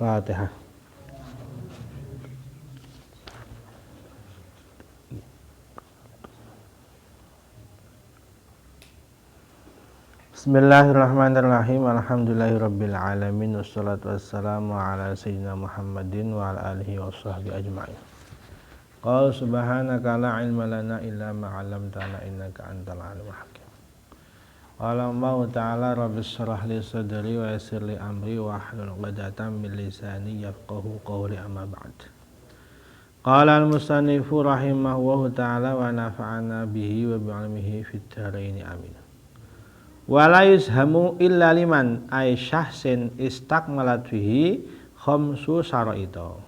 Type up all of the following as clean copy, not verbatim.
Fatihah. Bismillahirrahmanirrahim. Alhamdulillahirabbil alamin wassalatu wassalamu ala sayyidina Muhammadin wa ala alihi washabbihi ajmain. Qul subhanaka la ilma lana illa ma 'allamtana innaka antal alimul hakim. Qala Allah ta'ala rabbis shrah li sadri wa yassir li amri wa hlul 'uqdatam min lisani yafqahu qawli amma ba'd. Qala al-musannifu rahimahullahu ta'ala wa nafa'ana bihi wa bi'ilmihi fid dharain amin. Wala yuzhamu illa liman ay syahsin istakmalat bihi khamsu syara'ita.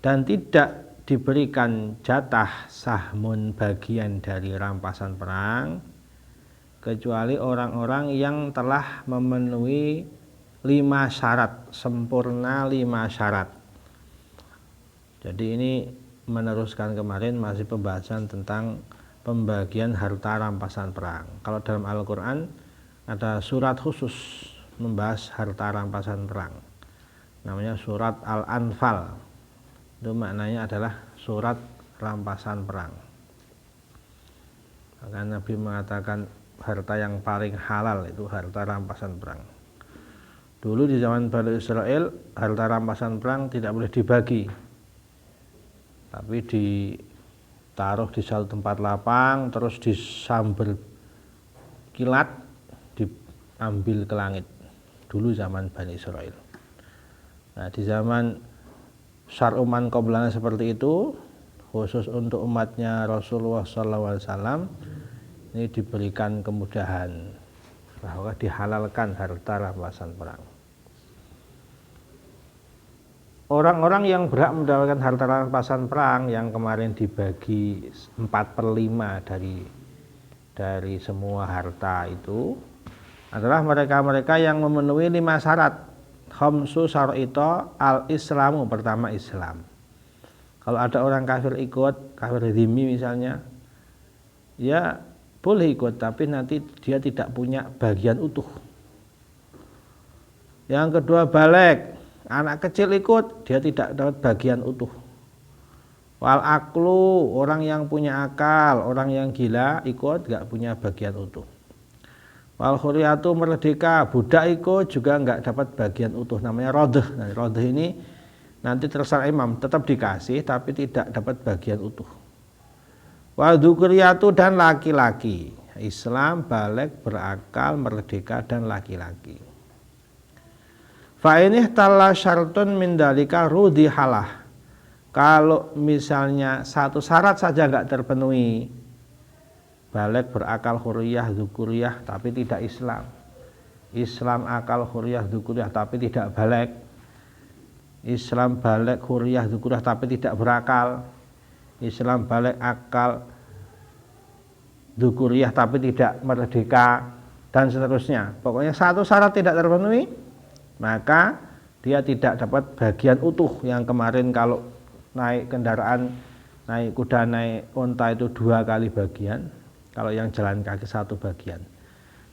Dan tidak diberikan jatah sahmun bagian dari rampasan perang kecuali orang-orang yang telah memenuhi 5 syarat, sempurna 5 syarat. Jadi ini meneruskan kemarin masih pembahasan tentang pembagian harta rampasan perang. Kalau dalam Al-Quran ada surat khusus membahas harta rampasan perang, namanya surat Al-Anfal. Itu maknanya adalah surat rampasan perang. Maka Nabi mengatakan harta yang paling halal itu harta rampasan perang. Dulu di zaman Bani Israel harta rampasan perang tidak boleh dibagi, tapi ditaruh di satu tempat lapang, terus disambar kilat, diambil ke langit. Dulu zaman Bani Israel. Nah, di zaman Syar'uman qoblana seperti itu, khusus untuk umatnya Rasulullah SAW, ini diberikan kemudahan bahwa dihalalkan harta rampasan perang. Orang-orang yang berhak mendapatkan harta rampasan perang yang kemarin dibagi 4/5 dari semua harta itu adalah mereka-mereka yang memenuhi 5 syarat. Khamsu syara'ita al-islamu, pertama Islam. Kalau ada orang kafir ikut, kafir dhimmi misalnya, ya boleh ikut, tapi nanti dia tidak punya bagian utuh. Yang kedua balik, anak kecil ikut, dia tidak dapat bagian utuh. Wal aklu, orang yang punya akal, orang yang gila ikut, gak punya bagian utuh. Wal khuriyatu, merdeka, budak ikut juga gak dapat bagian utuh, namanya rodh. Nah, rodh ini nanti terserah imam, tetap dikasih tapi tidak dapat bagian utuh. Wal dzukriyatu, dan laki-laki, Islam, baligh, berakal, merdeka, dan laki-laki. Fa ini talla syartun min dalika rudihalah. Kalau misalnya satu syarat saja enggak terpenuhi, baligh, berakal, huriyah, dzukuriyah tapi tidak Islam. Islam, akal, huriyah, dzukuriyah tapi tidak baligh. Islam, baligh, huriyah, dzukuriyah tapi tidak berakal. Islam, baligh, akal, dzukuriyah tapi tidak merdeka, dan seterusnya. Pokoknya satu syarat tidak terpenuhi, maka dia tidak dapat bagian utuh. Yang kemarin kalau naik kendaraan, naik kuda, naik unta itu 2 kali bagian, kalau yang jalan kaki 1 bagian.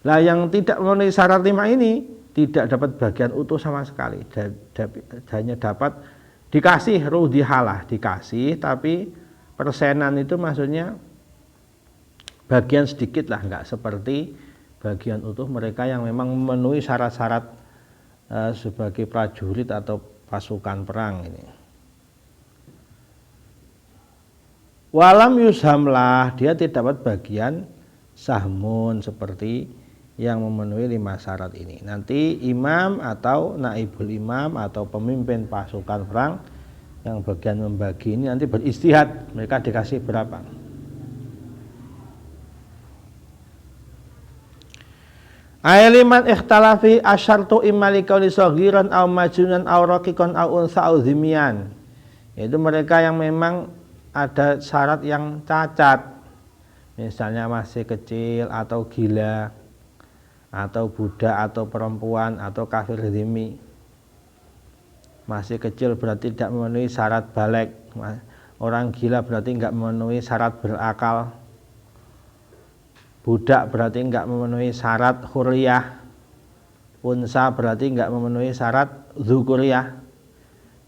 Lah yang tidak memenuhi syarat 5 ini tidak dapat bagian utuh sama sekali, hanya dapat dikasih rudihalah, dikasih, tapi persenan itu maksudnya bagian sedikit lah, enggak seperti bagian utuh mereka yang memang memenuhi syarat-syarat sebagai prajurit atau pasukan perang ini. Walam yushamlah, dia tidak dapat bagian sahmun seperti yang memenuhi 5 syarat ini. Nanti imam atau naibul imam atau pemimpin pasukan perang yang bagian membagi ini nanti beristihad, mereka dikasih berapa. Ailiman ikhtalafi asyartu immalikawli soghiran au majunan au raqikon au unsa au zimian. Itu mereka yang memang ada syarat yang cacat, misalnya masih kecil atau gila atau budak atau perempuan atau kafir dhimmi. Masih kecil berarti tidak memenuhi syarat baligh, orang gila berarti enggak memenuhi syarat berakal, budak berarti enggak memenuhi syarat huriyah, unsa berarti enggak memenuhi syarat dzukuriyah,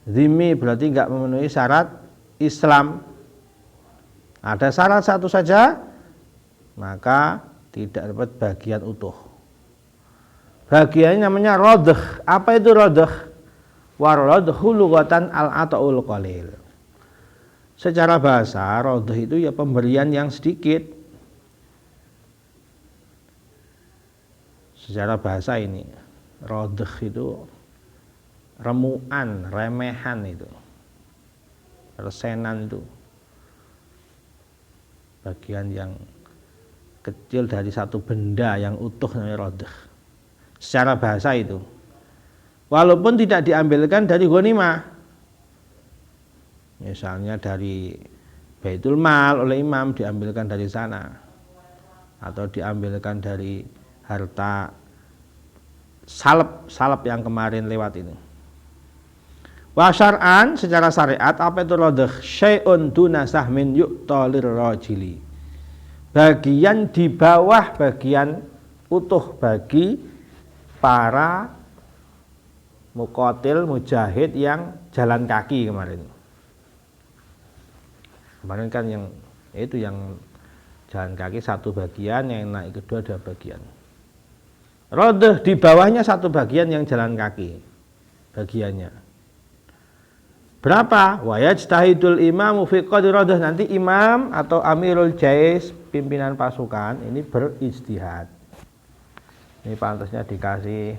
zimmi berarti enggak memenuhi syarat Islam. Ada syarat satu saja, maka tidak dapat bagian utuh. Bagiannya namanya rodh. Apa itu rodh? Warodhu lughatan al-ata'ul qalil. Secara bahasa, rodh itu ya pemberian yang sedikit. Secara bahasa ini, rodh itu remuan, remehan itu, persenan itu. Bagian yang kecil dari satu benda yang utuh namanya rodh. Secara bahasa itu. Walaupun tidak diambilkan dari ghanimah. Misalnya dari Baitul Mal oleh imam diambilkan dari sana. Atau diambilkan dari harta salep yang kemarin lewat ini. Wa syar'an secara syariat apa itu rodh? Syai'un duna sahmin yu'talir rajili. Bagian di bawah bagian utuh bagi para muqatil mujahid yang jalan kaki kemarin. Kemarin kan yang itu yang jalan kaki satu bagian, yang naik kedua dua bagian. Rodh di bawahnya satu bagian yang jalan kaki bagiannya. Berapa? Wa yajtahidul imamu fi qadri rodh. Nanti imam atau amirul jais, pimpinan pasukan ini berijtihad. Ini pantasnya dikasih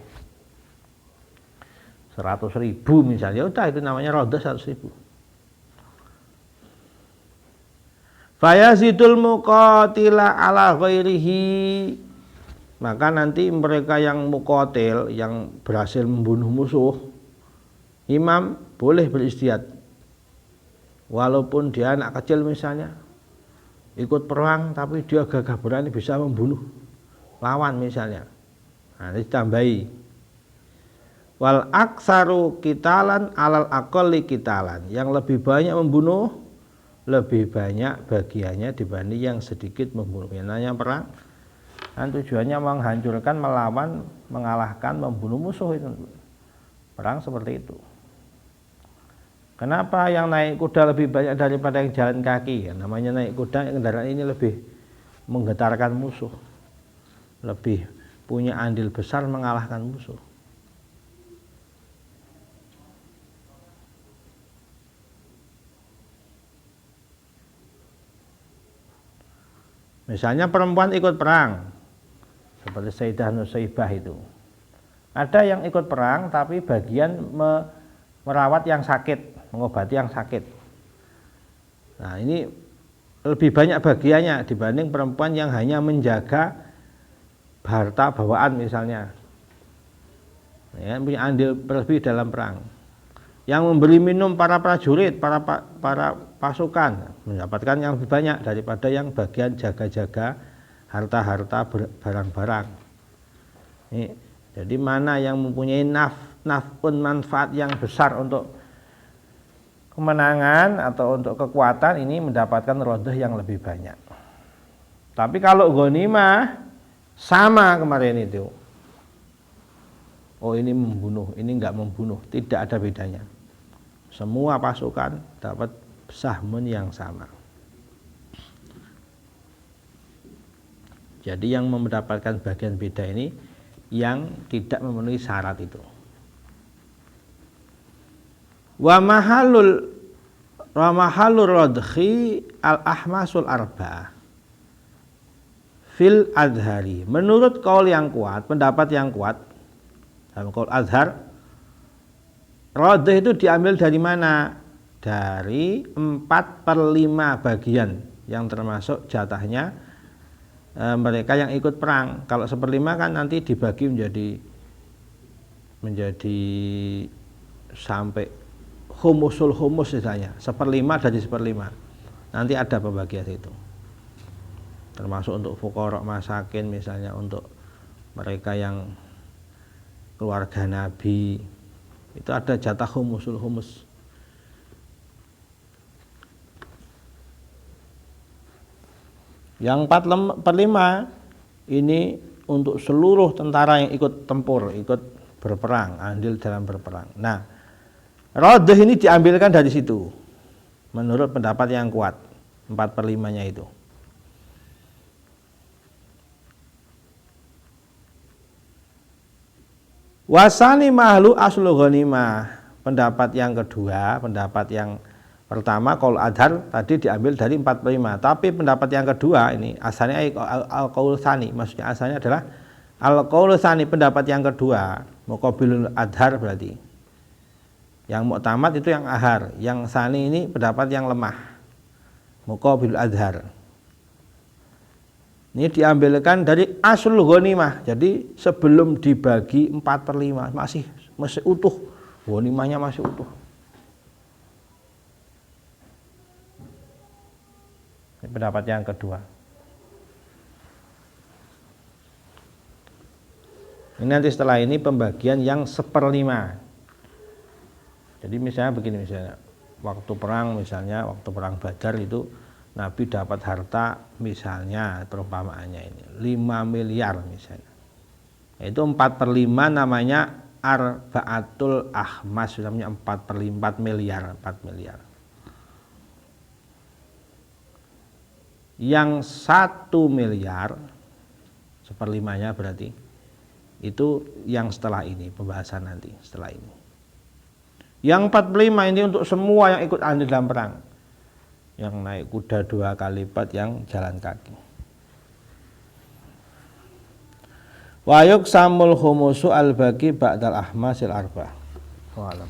100.000 misalnya, udah itu namanya rodh 100.000. Fayazidul muqatila ala ghairihi. Maka nanti mereka yang muqatil, yang berhasil membunuh musuh, imam boleh berijtihad. Walaupun dia anak kecil misalnya, ikut perang tapi dia gagah berani bisa membunuh lawan misalnya. Nah, ditambahi. Wal aksaru kitalan alal aqalli kitalan. Yang lebih banyak membunuh, lebih banyak bagiannya dibanding yang sedikit membunuh. Yang namanya perang kan tujuannya menghancurkan, melawan, mengalahkan, membunuh musuh itu. Perang seperti itu. Kenapa yang naik kuda lebih banyak daripada yang jalan kaki? Ya, namanya naik kuda, kendaraan ini lebih menggetarkan musuh. Lebih punya andil besar mengalahkan musuh. Misalnya perempuan ikut perang, seperti Sayyidah Nusaybah itu. Ada yang ikut perang tapi bagian merawat yang sakit, mengobati yang sakit. Nah, ini lebih banyak bagiannya dibanding perempuan yang hanya menjaga harta bawaan misalnya. Ya, punya andil lebih dalam perang. Yang memberi minum para prajurit, para pasukan mendapatkan yang lebih banyak daripada yang bagian jaga-jaga harta-harta barang-barang. Jadi mana yang mempunyai naf'un manfaat yang besar untuk kemenangan atau untuk kekuatan, ini mendapatkan rodh yang lebih banyak. Tapi kalau ghanimah sama kemarin itu. Oh, ini membunuh, ini enggak membunuh, tidak ada bedanya. Semua pasukan dapat sahmun yang sama. Jadi yang mendapatkan bagian beda ini yang tidak memenuhi syarat itu. Wa mahalul rodhi al-ahmasul arba'ah fil adhari. Menurut kaul yang kuat, pendapat yang kuat dalam kaul azhar, rodh itu diambil dari mana? Dari 4/5 bagian yang termasuk jatahnya mereka yang ikut perang. Kalau 1/5 kan nanti dibagi menjadi sampai humusul humus misalnya, 1/5 dari 1/5. Nanti ada pembagian itu. Termasuk untuk fuqara masakin misalnya, untuk mereka yang keluarga Nabi, itu ada jatah humusul humus. Yang 4/5 ini untuk seluruh tentara yang ikut tempur, ikut berperang, andil dalam berperang. Nah, rodh ini diambilkan dari situ menurut pendapat yang kuat, 4/5-nya itu. Wasani mahlu aslu ghanimah. Pendapat yang kedua, pendapat yang pertama qaul adhar tadi diambil dari 4/5. Tapi pendapat yang kedua ini asalnya al-qaul tsani, maksudnya asalnya adalah al-qaul tsani, pendapat yang kedua, muqabilul adhar berarti. Yang mu'tamad itu yang ahar, yang tsani ini pendapat yang lemah. Muqabilul adhar. Ini diambilkan dari aslul ghanimah. Jadi sebelum dibagi 4/5 masih utuh. Ghanimahnya masih utuh. Ini pendapat yang kedua. Ini nanti setelah ini pembagian yang 1/5. Jadi misalnya begini, misalnya waktu perang Badar itu Nabi dapat harta misalnya perumpamaannya ini 5 miliar misalnya. Itu 4/5 namanya arba'atul ahmas, namanya 4 miliar. Yang 1 miliar 1/5-nya berarti itu yang setelah ini, pembahasan nanti setelah ini. Yang 4/5 ini untuk semua yang ikut andil dalam perang, yang naik kuda 2 kali lipat, yang jalan kaki. Wa yuqsamul khumusu al-baqi ba'dal ahmasil arba'ah. Wa alam.